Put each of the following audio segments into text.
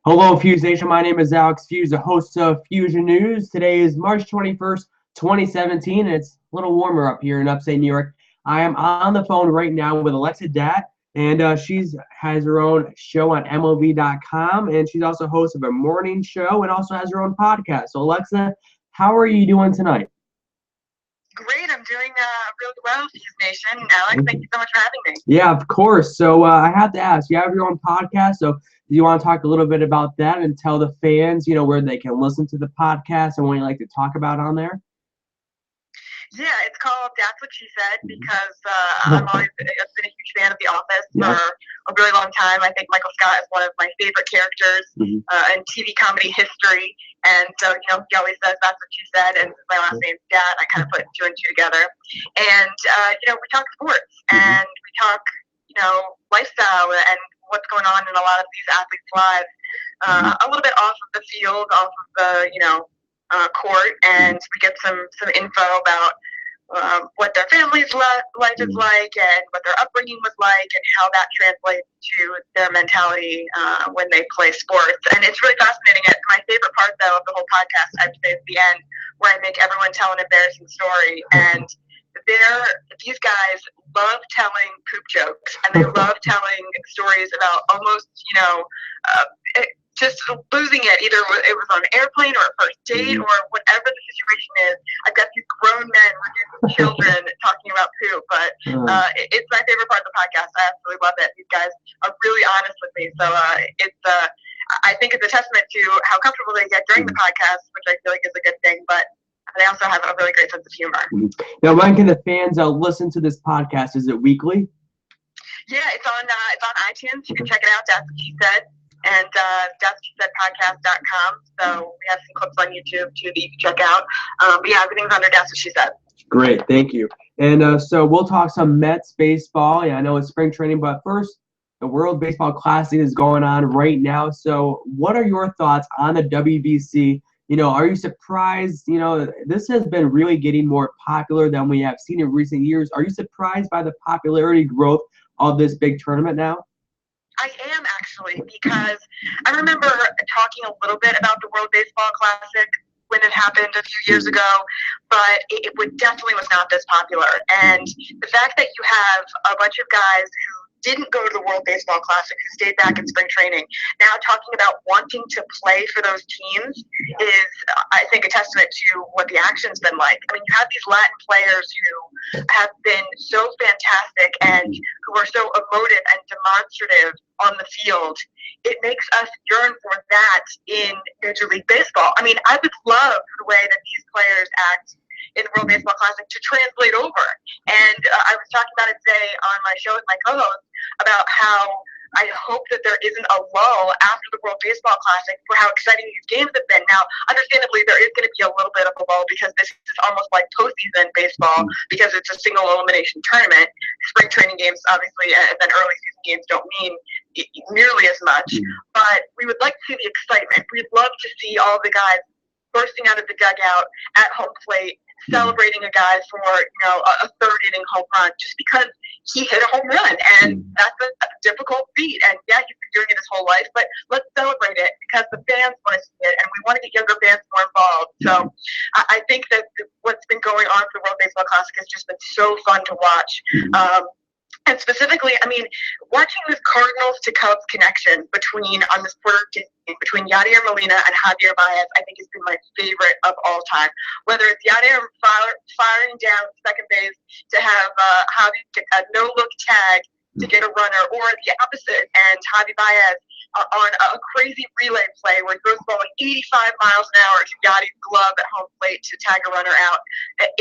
Hello, Feuzion. My name is Alex Fuse, the host of Feuzion News. Today is March 21st, 2017, and it's a little warmer up here in upstate New York. I am on the phone right now with Alexa Datt, and she has her own show on MLB.com, and she's also host of a morning show and also has her own podcast. So, Alexa, how are you doing tonight? Great, I'm doing really well, Fuse Nation. Alex, thank you so much for having me. Yeah, of course. So I have to ask, you have your own podcast, so do you want to talk a little bit about that and tell the fans, where they can listen to the podcast and what you like to talk about on there? Yeah, it's called That's What She Said because I've been a huge fan of The Office for a really long time. I think Michael Scott is one of my favorite characters in TV comedy history. And so, he always says, that's what she said. And my last name's Datt. I kind of put two and two together. And, we talk sports and we talk, lifestyle and what's going on in a lot of these athletes' lives. A little bit off of the field, off of the, court, and we get some info about what their family's life is like and what their upbringing was like and how that translates to their mentality when they play sports. And it's really fascinating. My favorite part, though, of the whole podcast, I have to say, is the end, where I make everyone tell an embarrassing story. And these guys love telling poop jokes, and they love telling stories about almost, just losing it. Either it was on an airplane or a first date or whatever the situation is. I've got these grown men with children talking about poop, but it's my favorite part of the podcast. I absolutely love it. These guys are really honest with me, so I think it's a testament to how comfortable they get during the podcast, which I feel like is a good thing, but they also have a really great sense of humor. Now, when can the fans listen to this podcast? Is it weekly? Yeah, it's on iTunes. You can check it out. That's What She Said. And that's what she said podcast.com. So we have some clips on YouTube too that you can check out. But yeah, everything's under That's What She Said. Great, thank you. And so we'll talk some Mets baseball. Yeah, I know it's spring training, but first, the World Baseball Classic is going on right now. So what are your thoughts on the WBC? Are you surprised? This has been really getting more popular than we have seen in recent years. Are you surprised by the popularity growth of this big tournament now? I am actually, because I remember talking a little bit about the World Baseball Classic when it happened a few years ago, but it definitely was not this popular. And the fact that you have a bunch of guys who didn't go to the World Baseball Classic, who stayed back in spring training, now talking about wanting to play for those teams is, I think, a testament to what the action's been like. I mean, you have these Latin players who have been so fantastic and who are so emotive and demonstrative on the field. It makes us yearn for that in Major League Baseball. I mean, I would love the way that these players act in the World Baseball Classic to translate over. And I was talking about it today on my show with my co-host about how I hope that there isn't a lull after the World Baseball Classic for how exciting these games have been. Now, understandably, there is going to be a little bit of a lull because this is almost like postseason baseball because it's a single elimination tournament. Spring training games, obviously, and then early season games don't mean nearly as much. But we would like to see the excitement. We'd love to see all the guys bursting out of the dugout at home plate, celebrating a guy for a third inning home run just because he hit a home run, and that's a difficult feat. And yeah, he's been doing it his whole life, but let's celebrate it because the fans want to see it, and we want to get younger fans more involved. So I think that what's been going on for the World Baseball Classic has just been so fun to watch. And specifically, I mean, watching this Cardinals to Cubs connection on this Puerto Rican team between Yadier Molina and Javier Baez, I think has been my favorite of all time. Whether it's Yadier firing down second base to have Javi get a no-look tag to get a runner, or the opposite, and Javi Baez on a crazy relay play where he throws the ball like 85 miles an hour to Yadi's glove at home plate to tag a runner out.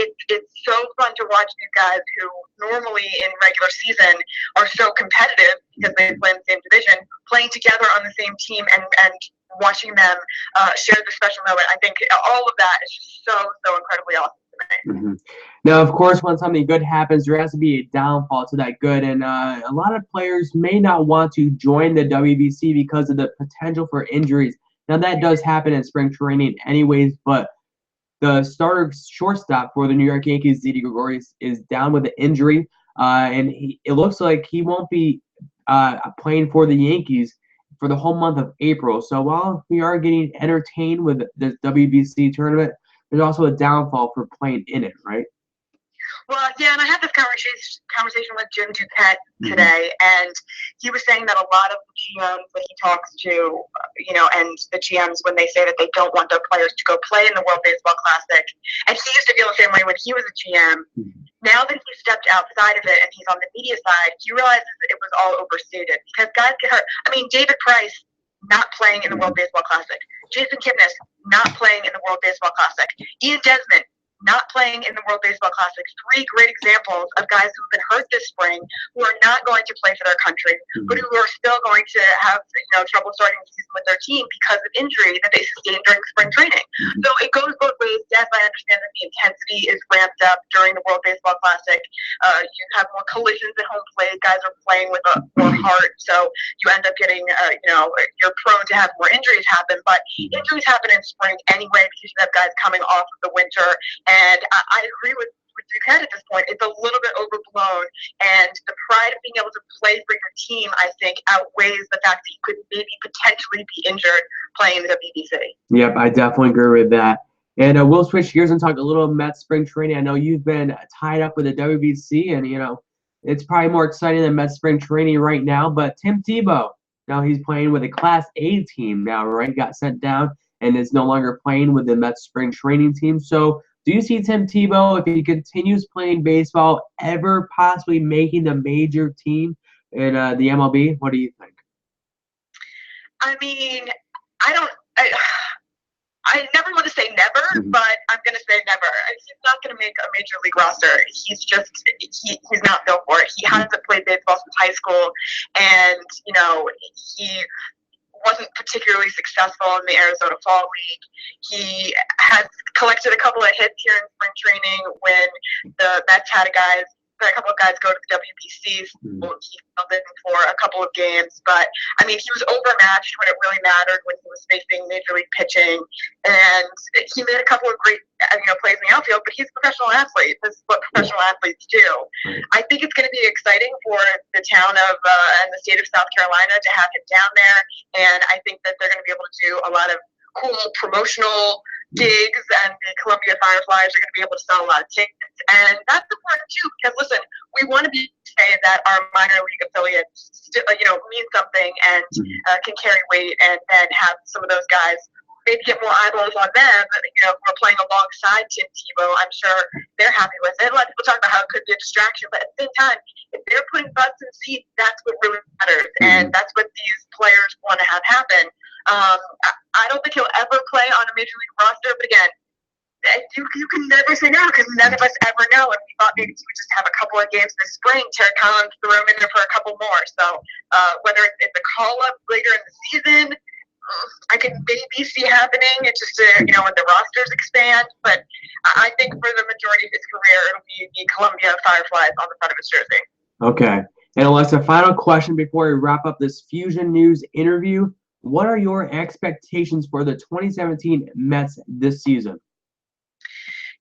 It's so fun to watch these guys who normally in regular season are so competitive because they play in the same division, playing together on the same team and watching them share the special moment. I think all of that is just so incredibly awesome. Now, of course, when something good happens, there has to be a downfall to that good, and a lot of players may not want to join the WBC because of the potential for injuries. Now, that does happen in spring training anyways, but the starter shortstop for the New York Yankees, Didi Gregorius, is down with an injury, and it looks like he won't be playing for the Yankees. for the whole month of April. So while we are getting entertained with this WBC tournament, there's also a downfall for playing in it, right? Well, yeah, and I had this conversation with Jim Duquette today, and he was saying that a lot of the GMs that he talks to, and the GMs, when they say that they don't want their players to go play in the World Baseball Classic, and he used to feel the same way when he was a GM. Now that he stepped outside of it and he's on the media side, he realizes that it was all overstated because guys get hurt. I mean, David Price not playing in the World Baseball Classic, Jason Kipnis not playing in the World Baseball Classic, Ian Desmond not playing in the World Baseball Classic. 3 great examples of guys who've been hurt this spring, who are not going to play for their country, but who are still going to have trouble starting the season with their team because of injury that they sustained during spring training. So it goes both ways. Yes, I understand that the intensity is ramped up during the World Baseball Classic. You have more collisions at home plate. Guys are playing with more heart, so you end up getting, you're prone to have more injuries happen. But injuries happen in spring anyway because you have guys coming off of the winter. And I agree with Duquette at this point. It's a little bit overblown, and the pride of being able to play for your team, I think, outweighs the fact that you could maybe potentially be injured playing the WBC. Yep, I definitely agree with that. And we'll switch gears and talk a little Mets spring training. I know you've been tied up with the WBC, and, it's probably more exciting than Mets spring training right now. But Tim Tebow, now he's playing with a Class A team now, right? Got sent down and is no longer playing with the Mets spring training team. So do you see Tim Tebow, if he continues playing baseball, ever possibly making the major team in the MLB? What do you think? I mean, I never want to say never, but I'm going to say never. He's not going to make a major league roster. He's just, he's not built for it. He hasn't played baseball since high school, and, he wasn't particularly successful in the Arizona Fall League. He has collected a couple of hits here in spring training when the Mets had a couple of guys go to the WBC. He filled in for a couple of games, but I mean, he was overmatched when it really mattered, when he was facing major league pitching, and he made a couple of great plays in the outfield. But he's a professional athlete. This is what professional athletes do. I think it's going to be exciting for the town of and the state of South Carolina to have him down there, and I think that they're going to be able to do a lot of cool promotional gigs, and the Columbia Fireflies are going to be able to sell a lot of tickets. And that's important too, because listen, we want to be saying that our minor league affiliates still, mean something and can carry weight, and then have some of those guys maybe get more eyeballs on them, who are playing alongside Tim Tebow. I'm sure they're happy with it. A lot of people talk about how it could be a distraction, but at the same time, if they're putting butts in seats, that's what really matters, and that's what these players want to have happen. I don't think he'll ever play on a major league roster, but again, you can never say no, because none of us ever know. And we thought maybe he would just have a couple of games this spring. Terry Collins threw him in there for a couple more. So whether it's a call-up later in the season, I could maybe see happening. It's just, when the rosters expand. But I think for the majority of his career, it'll be the Columbia Fireflies on the front of his jersey. Okay. And Alexa, final question before we wrap up this Feuzion News interview. What are your expectations for the 2017 Mets this season?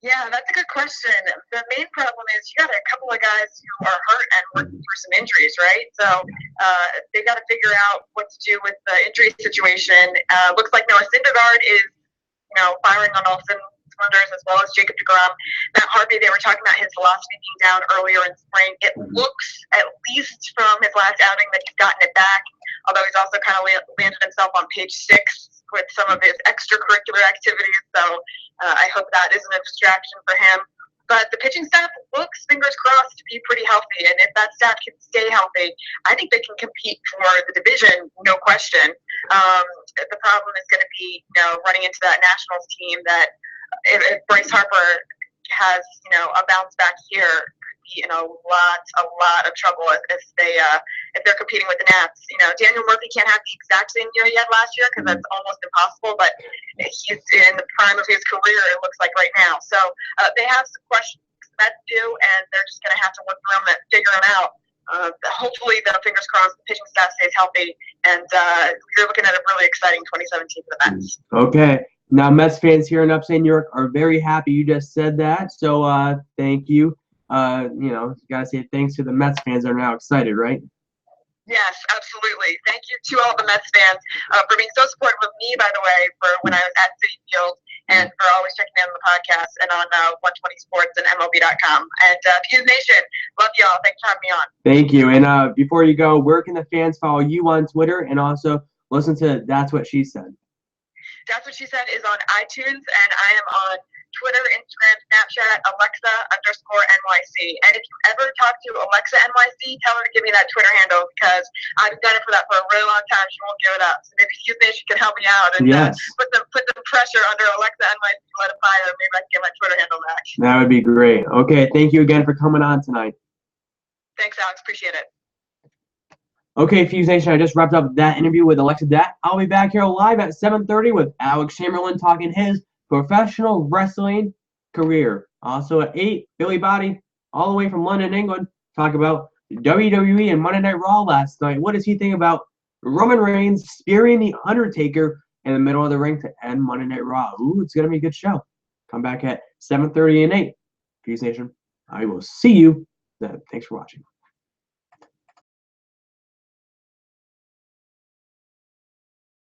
Yeah, that's a good question. The main problem is you got a couple of guys who are hurt and working through some injuries, right? So they got to figure out what to do with the injury situation. Looks like Noah Syndergaard is, firing on all cylinders, as well as Jacob deGrom. Matt Harvey, they were talking about his velocity being down earlier in spring. It looks, at least from his last outing, that he's gotten it back, although he's also kind of landed himself on page 6 with some of his extracurricular activities. So I hope that isn't a distraction for him. But the pitching staff looks, fingers crossed, to be pretty healthy. And if that staff can stay healthy, I think they can compete for the division, no question. The problem is going to be, running into that Nationals team that if Bryce Harper has, a bounce back here, could be in a lot of trouble if they're competing with the Nats. Daniel Murphy can't have the exact same year he had last year, because that's almost impossible, but he's in the prime of his career, it looks like, right now. So they have some questions that do, and they're just going to have to work through them and figure them out. Hopefully, fingers crossed, the pitching staff stays healthy, and you're looking at a really exciting 2017 for the Mets. Okay. Now, Mets fans here in upstate New York are very happy you just said that, so thank you. You got to say thanks to the Mets fans that are now excited, right? Yes, absolutely. Thank you to all the Mets fans for being so supportive of me, by the way, for when I was at Citi Field, and for always checking in on the podcast and on 120 Sports and MLB.com. And Fuse Nation, love y'all. Thanks for having me on. Thank you. And before you go, where can the fans follow you on Twitter and also listen to That's What She Said? That's What She Said is on iTunes, and I am on Twitter, Instagram, Snapchat, Alexa_NYC. And if you ever talk to Alexa NYC, tell her to give me that Twitter handle because I've done it for that for a really long time. She won't give it up. So maybe Fuse Nation can help me out and put some pressure under Alexa NYC, let it fire. Maybe I can get my Twitter handle back. That would be great. Okay, thank you again for coming on tonight. Thanks, Alex. Appreciate it. Okay, Fuse Nation, I just wrapped up that interview with Alexa Datt. I'll be back here live at 7:30 with Alex Chamberlain talking his professional wrestling career. Also at 8, Billy Body, all the way from London, England, talk about WWE and Monday Night Raw last night. What does he think about Roman Reigns spearing The Undertaker in the middle of the ring to end Monday Night Raw? Ooh, it's going to be a good show. Come back at 7:30 and 8. Fuse Nation, I will see you then. Thanks for watching.